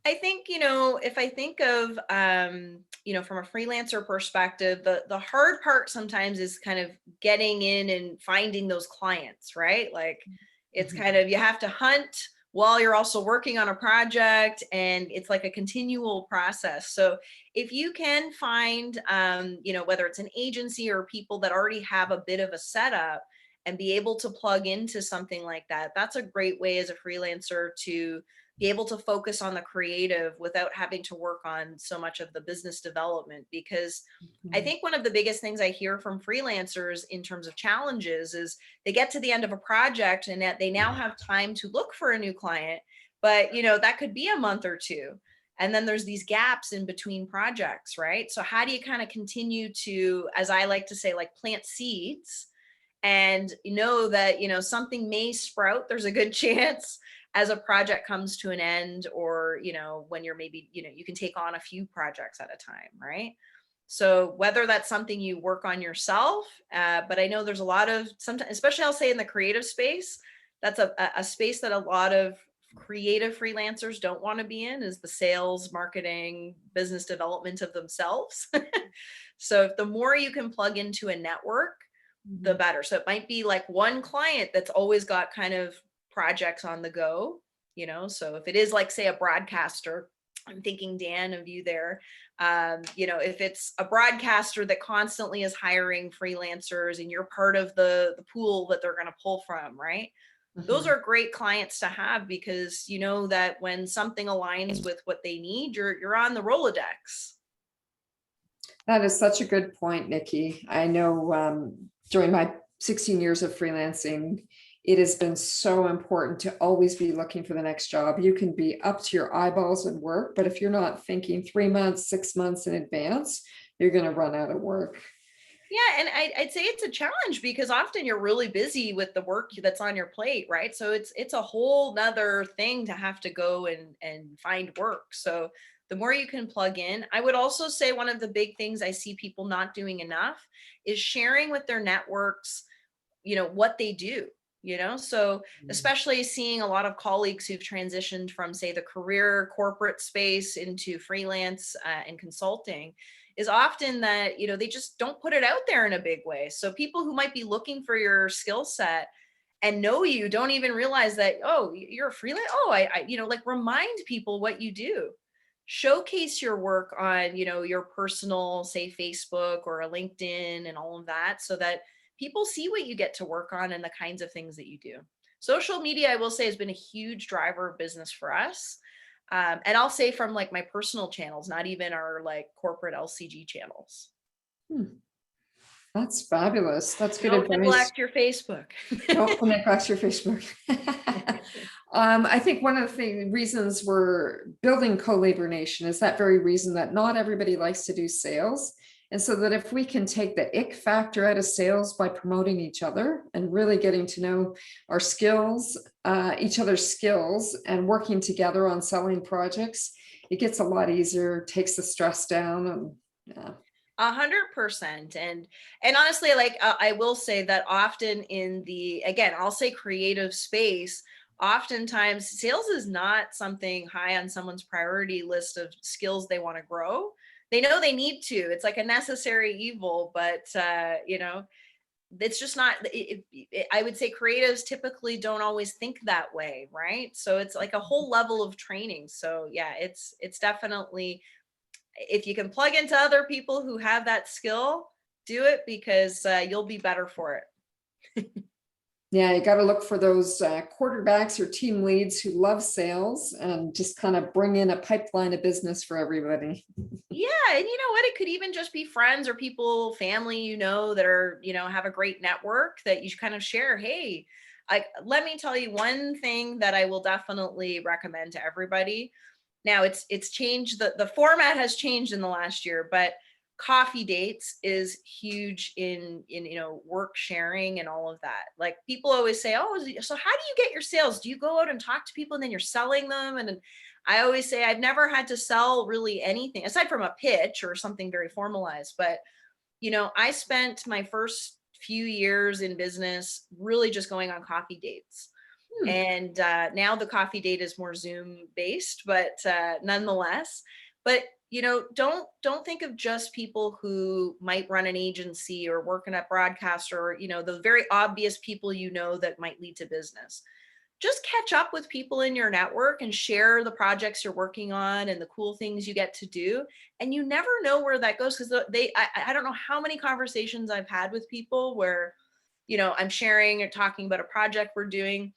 Speaker 2: I think, if I think of, from a freelancer perspective, the hard part sometimes is kind of getting in and finding those clients, right? Like it's kind of, you have to hunt while you're also working on a project, and it's like a continual process. So if you can find, whether it's an agency or people that already have a bit of a setup and be able to plug into something like that, that's a great way as a freelancer to be able to focus on the creative without having to work on so much of the business development. Because I think one of the biggest things I hear from freelancers in terms of challenges is they get to the end of a project and that they now have time to look for a new client, but that could be a month or two. And then there's these gaps in between projects, right? So how do you kind of continue to, as I like to say, like plant seeds and know that, something may sprout, there's a good chance as a project comes to an end, or, when you're maybe, you can take on a few projects at a time, right? So whether that's something you work on yourself, but I know there's a lot of, sometimes, especially I'll say in the creative space, that's a space that a lot of creative freelancers don't want to be in, is the sales, marketing, business development of themselves. So if the more you can plug into a network, the better. So it might be like one client that's always got kind of projects on the go, so if it is like, say, a broadcaster, I'm thinking, Dan, of you there, if it's a broadcaster that constantly is hiring freelancers and you're part of the pool that they're going to pull from, right? Those are great clients to have, because that when something aligns with what they need, you're on the Rolodex.
Speaker 1: That is such a good point, Nikki. I know during my 16 years of freelancing, it has been so important to always be looking for the next job. You can be up to your eyeballs in work, but if you're not thinking 3 months, 6 months in advance, you're going to run out of work.
Speaker 2: Yeah, and I'd say it's a challenge, because often you're really busy with the work that's on your plate, right? So it's a whole nother thing to have to go and find work. So the more you can plug in. I would also say one of the big things I see people not doing enough is sharing with their networks, what they do. So especially seeing a lot of colleagues who've transitioned from, say, the career corporate space into freelance and consulting, is often that, they just don't put it out there in a big way. So people who might be looking for your skill set and know you don't even realize that, oh, you're a freelance. Oh, I like, remind people what you do. Showcase your work on, your personal, say, Facebook or a LinkedIn and all of that, so that people see what you get to work on and the kinds of things that you do. Social media, I will say, has been a huge driver of business for us. And I'll say from like my personal channels, not even our like corporate LCG channels.
Speaker 1: That's fabulous. That's good
Speaker 2: Don't
Speaker 1: advice.
Speaker 2: neglect your Facebook.
Speaker 1: Don't neglect your Facebook. I think one of the reasons we're building Co-Labor Nation is that very reason, that not everybody likes to do sales. And so that if we can take the ick factor out of sales by promoting each other and really getting to know our skills, each other's skills, and working together on selling projects, it gets a lot easier, takes the stress down. And yeah.
Speaker 2: 100%. And honestly, like, I will say that often in the, again, I'll say creative space, oftentimes sales is not something high on someone's priority list of skills they want to grow. They know they need to. It's like a necessary evil, but it's just not. I would say creatives typically don't always think that way, right? So it's like a whole level of training. So yeah, it's definitely, if you can plug into other people who have that skill, do it, because you'll be better for it.
Speaker 1: Yeah, you got to look for those quarterbacks or team leads who love sales and just kind of bring in a pipeline of business for everybody.
Speaker 2: Yeah, and you know what? It could even just be friends or people, family, that are, have a great network that you kind of share. Hey, let me tell you one thing that I will definitely recommend to everybody. Now it's changed. The format has changed in the last year, but coffee dates is huge in work sharing and all of that. Like people always say, oh, so how do you get your sales? Do you go out and talk to people and then you're selling them? And I always say I've never had to sell really anything aside from a pitch or something very formalized. But I spent my first few years in business really just going on coffee dates. And now the coffee date is more Zoom based, but nonetheless. But don't think of just people who might run an agency or work in a broadcast or the very obvious people that might lead to business. Just catch up with people in your network and share the projects you're working on and the cool things you get to do. And you never know where that goes, because I don't know how many conversations I've had with people where I'm sharing or talking about a project we're doing.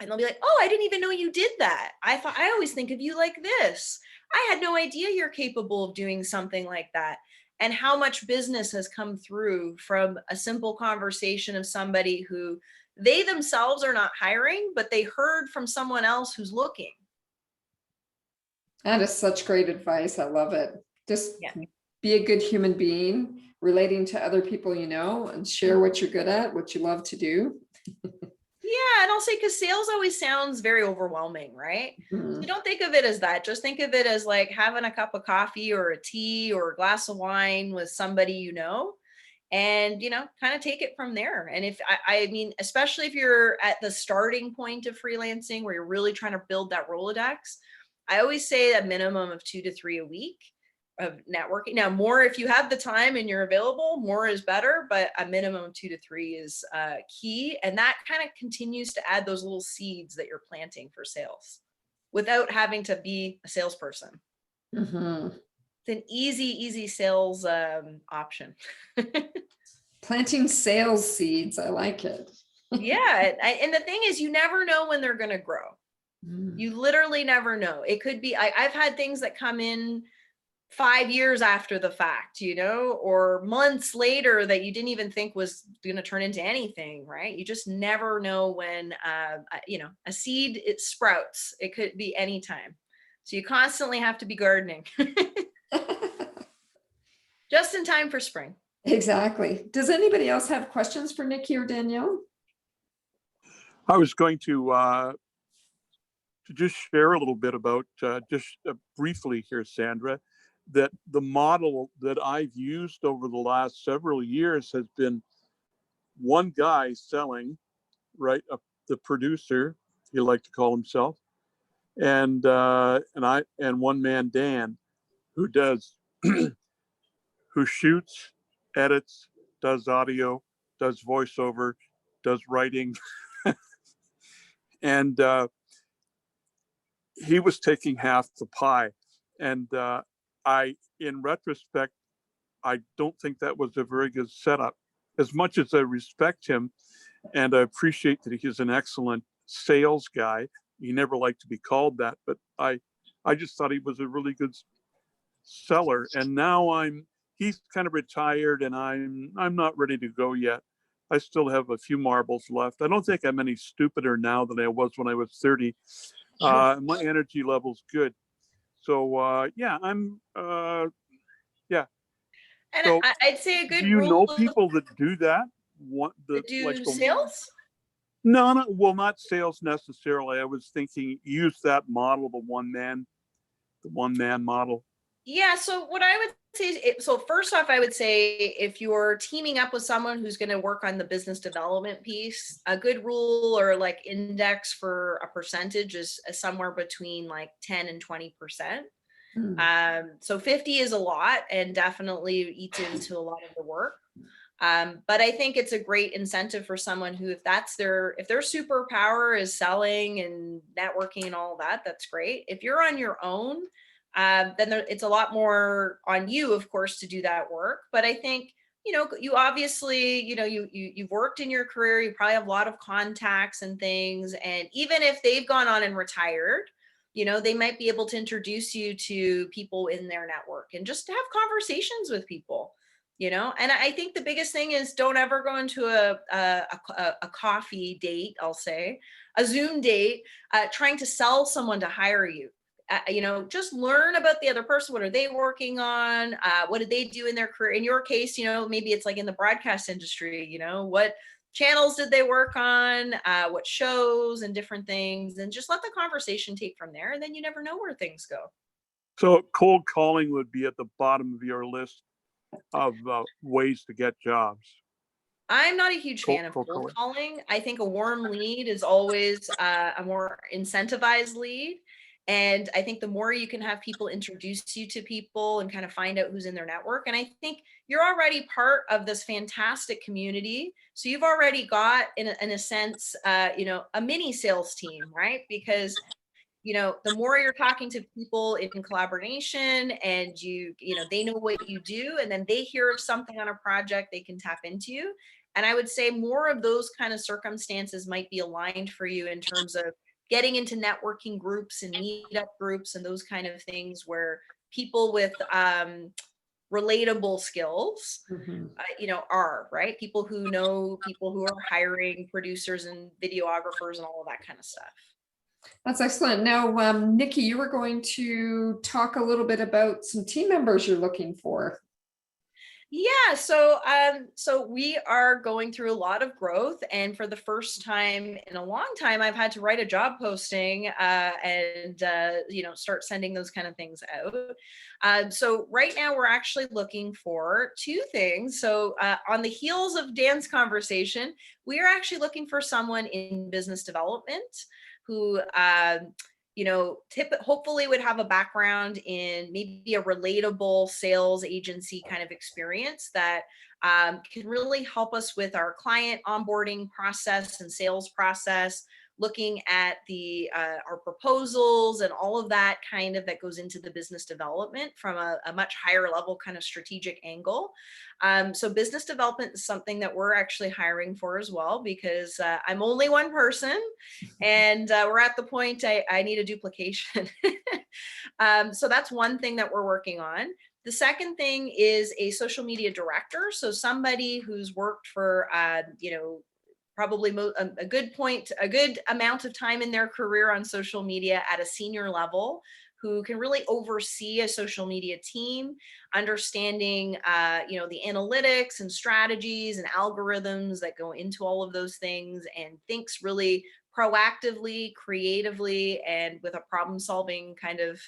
Speaker 2: And they'll be like, oh, I didn't even know you did that. I always think of you like this. I had no idea you're capable of doing something like that. And how much business has come through from a simple conversation of somebody who they themselves are not hiring, but they heard from someone else who's looking.
Speaker 1: That is such great advice. I love it. Just
Speaker 2: Yeah.
Speaker 1: be a good human being, relating to other people, and share what you're good at, what you love to do.
Speaker 2: Yeah, and I'll say, because sales always sounds very overwhelming, right? So don't think of it as that. Just think of it as like having a cup of coffee or a tea or a glass of wine with somebody and kind of take it from there. And if I mean, especially if you're at the starting point of freelancing where you're really trying to build that Rolodex, I always say a minimum of 2 to 3 a week of networking. Now, more if you have the time and you're available, more is better, but a minimum of 2 to 3 is key. And that kind of continues to add those little seeds that you're planting for sales without having to be a salesperson.
Speaker 1: Mm-hmm.
Speaker 2: It's an easy sales option.
Speaker 1: Planting sales seeds. I like it.
Speaker 2: Yeah. And the thing is, you never know when they're going to grow. You literally never know. It could be, I've had things that come in 5 years after the fact, or months later that you didn't even think was going to turn into anything, right? You just never know when, a seed, it sprouts. It could be anytime. So you constantly have to be gardening just in time for spring.
Speaker 1: Exactly. Does anybody else have questions for Nikki or Danielle?
Speaker 4: I was going to just share a little bit about briefly here, Sandra, that the model that I've used over the last several years has been one guy selling, right? The producer, he liked to call himself, and one man, Dan, who does, who shoots, edits, does audio, does voiceover, does writing, and he was taking half the pie, and in retrospect, I don't think that was a very good setup. As much as I respect him and I appreciate that he's an excellent sales guy, he never liked to be called that, but I just thought he was a really good seller. And now he's kind of retired, and I'm not ready to go yet. I still have a few marbles left. I don't think I'm any stupider now than I was when I was 30. My energy level's good. So yeah, yeah.
Speaker 2: And
Speaker 4: So
Speaker 2: I'd say a good
Speaker 4: do you
Speaker 2: rule
Speaker 4: know
Speaker 2: of,
Speaker 4: people that do that?
Speaker 2: that do sales?
Speaker 4: No, well, not sales necessarily. I was thinking use that model, the one man model.
Speaker 2: Yeah. So what I would say, so first off, I would say if you're teaming up with someone who's going to work on the business development piece, a good rule or like index for a percentage is somewhere between like 10 and 20%. So 50 is a lot and definitely eats into a lot of the work. But I think it's a great incentive for someone who, if their superpower is selling and networking and all that, that's great. If you're on your own, then it's a lot more on you, of course, to do that work. But I think, you obviously, you've worked in your career, you probably have a lot of contacts and things. And even if they've gone on and retired, they might be able to introduce you to people in their network and just have conversations with people, and I think the biggest thing is don't ever go into a coffee date, I'll say, a Zoom date, trying to sell someone to hire you. just learn about the other person. What are they working on? What did they do in their career? In your case, maybe it's like in the broadcast industry, what channels did they work on? What shows and different things, and just let the conversation take from there. And then you never know where things go.
Speaker 4: So cold calling would be at the bottom of your list of ways to get jobs.
Speaker 2: I'm not a huge fan of cold calling. I think a warm lead is always a more incentivized lead. And I think the more you can have people introduce you to people and kind of find out who's in their network. And I think you're already part of this fantastic community. So you've already got, in a sense, a mini sales team, right? Because the more you're talking to people in collaboration and they know what you do, and then they hear of something on a project they can tap into you. And I would say more of those kind of circumstances might be aligned for you in terms of getting into networking groups and meetup groups and those kind of things where people with relatable skills, are, right? People who know people who are hiring producers and videographers and all of that kind of stuff.
Speaker 1: That's excellent. Now, Nikki, you were going to talk a little bit about some team members you're looking for.
Speaker 2: Yeah, so we are going through a lot of growth, and for the first time in a long time, I've had to write a job posting and start sending those kind of things out. So right now we're actually looking for two things. So on the heels of Dan's conversation, we are actually looking for someone in business development who hopefully would have a background in maybe a relatable sales agency kind of experience that can really help us with our client onboarding process and sales process, looking at our proposals and all of that kind of that goes into the business development from a much higher level kind of strategic angle. So business development is something that we're actually hiring for as well, because I'm only one person and we're at the point I need a duplication. So that's one thing that we're working on. The second thing is a social media director. So somebody who's worked for, probably a good amount of time in their career on social media at a senior level, who can really oversee a social media team, understanding, the analytics and strategies and algorithms that go into all of those things, and thinks really proactively, creatively, and with a problem-solving kind of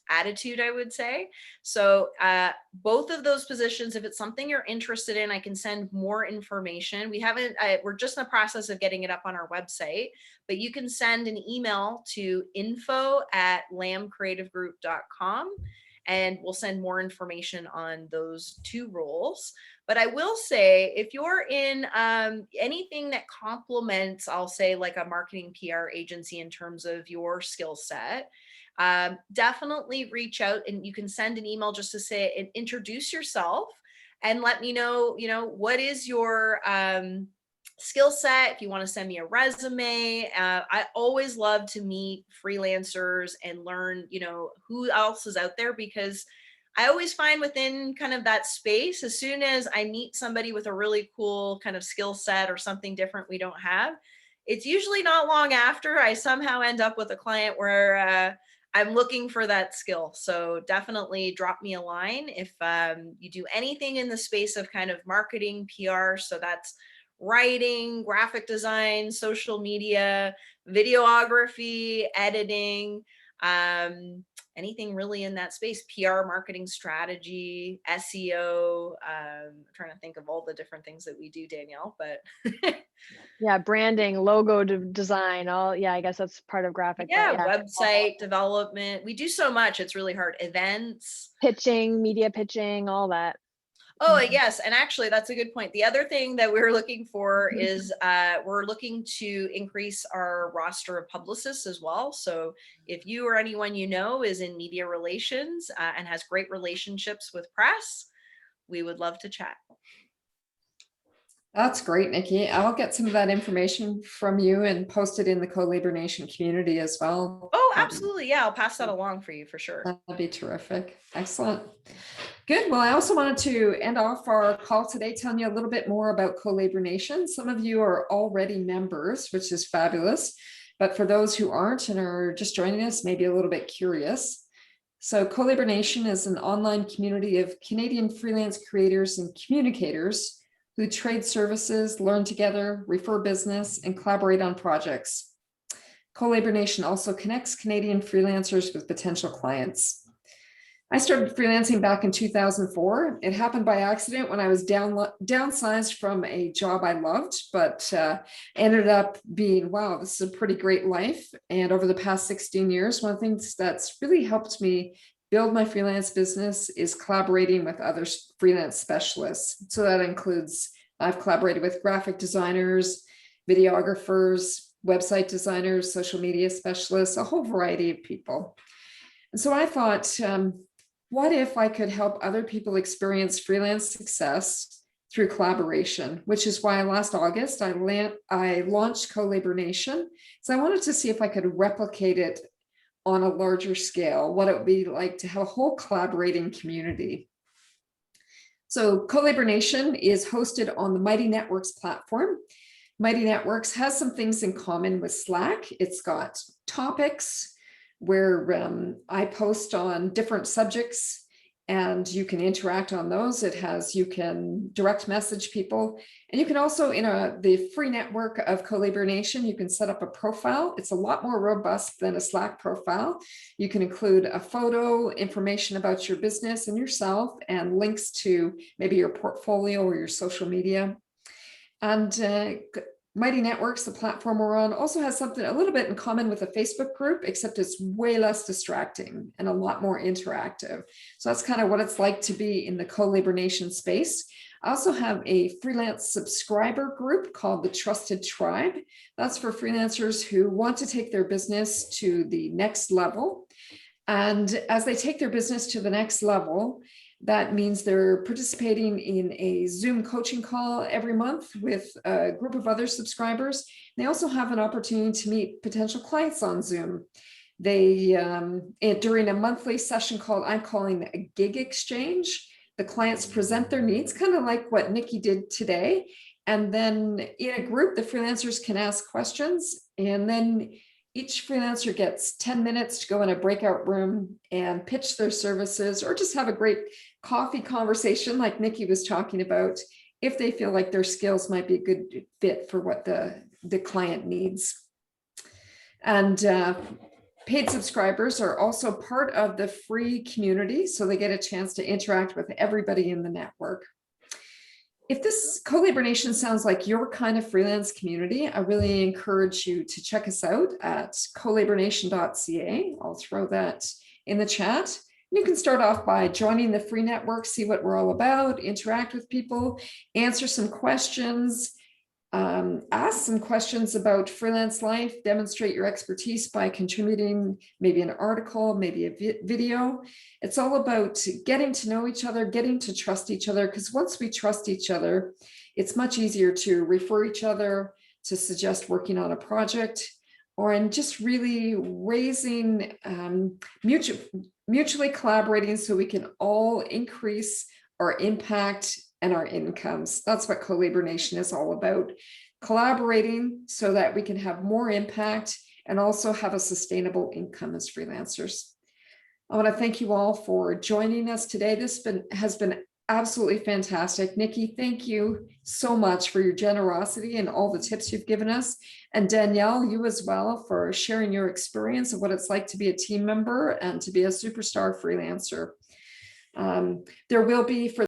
Speaker 2: attitude, I would say. So both of those positions, if it's something you're interested in, I can send more information. We're just in the process of getting it up on our website, but you can send an email to info@lambcreativegroup.com and we'll send more information on those two roles. But I will say, if you're in anything that complements, I'll say like a marketing PR agency in terms of your skill set, definitely reach out, and you can send an email just to say and introduce yourself and let me know, what is your skill set. If you want to send me a resume, I always love to meet freelancers and learn, who else is out there, because I always find within kind of that space, as soon as I meet somebody with a really cool kind of skill set or something different we don't have, it's usually not long after I somehow end up with a client where I'm looking for that skill. So definitely drop me a line if you do anything in the space of kind of marketing, PR. So that's writing, graphic design, social media, videography, editing, anything really in that space, PR, marketing strategy, SEO. I'm trying to think of all the different things that we do, Danielle, but
Speaker 3: yeah, branding, logo design, I guess that's part of graphic.
Speaker 2: Yeah, website development. We do so much. It's really hard. Events.
Speaker 3: Pitching, media pitching, all that.
Speaker 2: Oh, yes. And actually, that's a good point. The other thing that we're looking for is we're looking to increase our roster of publicists as well. So if you or anyone is in media relations and has great relationships with press, we would love to chat.
Speaker 1: That's great, Nikki. I'll get some of that information from you and post it in the Co-Labor Nation community as well.
Speaker 2: Oh, absolutely. Yeah, I'll pass that along for you for sure.
Speaker 1: That'd be terrific. Excellent. Good. Well, I also wanted to end off our call today telling you a little bit more about Co-Labor Nation. Some of you are already members, which is fabulous. but for those who aren't and are just joining us, maybe a little bit curious. So Colabor Nation is an online community of Canadian freelance creators and communicators who trade services, learn together, refer business, and collaborate on projects. Colabor Nation also connects Canadian freelancers with potential clients. I started freelancing back in 2004. It happened by accident when I was downsized from a job I loved, but ended up being, wow, this is a pretty great life. And over the past 16 years, one of the things that's really helped me build my freelance business is collaborating with other freelance specialists. So that includes, I've collaborated with graphic designers, videographers, website designers, social media specialists, a whole variety of people. And so I thought, what if I could help other people experience freelance success through collaboration, which is why last August I launched Colabor Nation. So I wanted to see if I could replicate it on a larger scale, what it would be like to have a whole collaborating community. So Colabor Nation is hosted on the Mighty Networks platform. Mighty Networks has some things in common with Slack. It's got topics where I post on different subjects and you can interact on those. You can direct message people, and you can also, in the free network of Colabor Nation, you can set up a profile. It's a lot more robust than a Slack profile. You can include a photo, information about your business and yourself, and links to maybe your portfolio or your social media. And Mighty Networks, the platform we're on, also has something a little bit in common with a Facebook group, except it's way less distracting and a lot more interactive. So that's kind of what it's like to be in the Colabor Nation space. I also have a freelance subscriber group called the Trusted Tribe. That's for freelancers who want to take their business to the next level. And as they take their business to the next level, that means they're participating in a Zoom coaching call every month with a group of other subscribers. They also have an opportunity to meet potential clients on Zoom. They, during a monthly session called, I'm calling a gig exchange, the clients present their needs, kind of like what Nikki did today. And then in a group, the freelancers can ask questions, and then each freelancer gets 10 minutes to go in a breakout room and pitch their services, or just have a great coffee conversation like Nikki was talking about, if they feel like their skills might be a good fit for what the client needs. And paid subscribers are also part of the free community, so they get a chance to interact with everybody in the network. If this Colabor Nation sounds like your kind of freelance community, I really encourage you to check us out at colabornation.ca. I'll throw that in the chat. You can start off by joining the free network, see what we're all about, interact with people, answer some questions, ask some questions about freelance life, demonstrate your expertise by contributing maybe an article, maybe a video. It's all about getting to know each other, getting to trust each other, because once we trust each other, it's much easier to refer each other, to suggest working on a project, or in just really raising, mutually collaborating so we can all increase our impact and our incomes. That's what Colabor Nation is all about. Collaborating so that we can have more impact and also have a sustainable income as freelancers. I want to thank you all for joining us today. This has been absolutely fantastic. Nikki, thank you so much for your generosity and all the tips you've given us. And Danielle, you as well, for sharing your experience of what it's like to be a team member and to be a superstar freelancer. There will be, for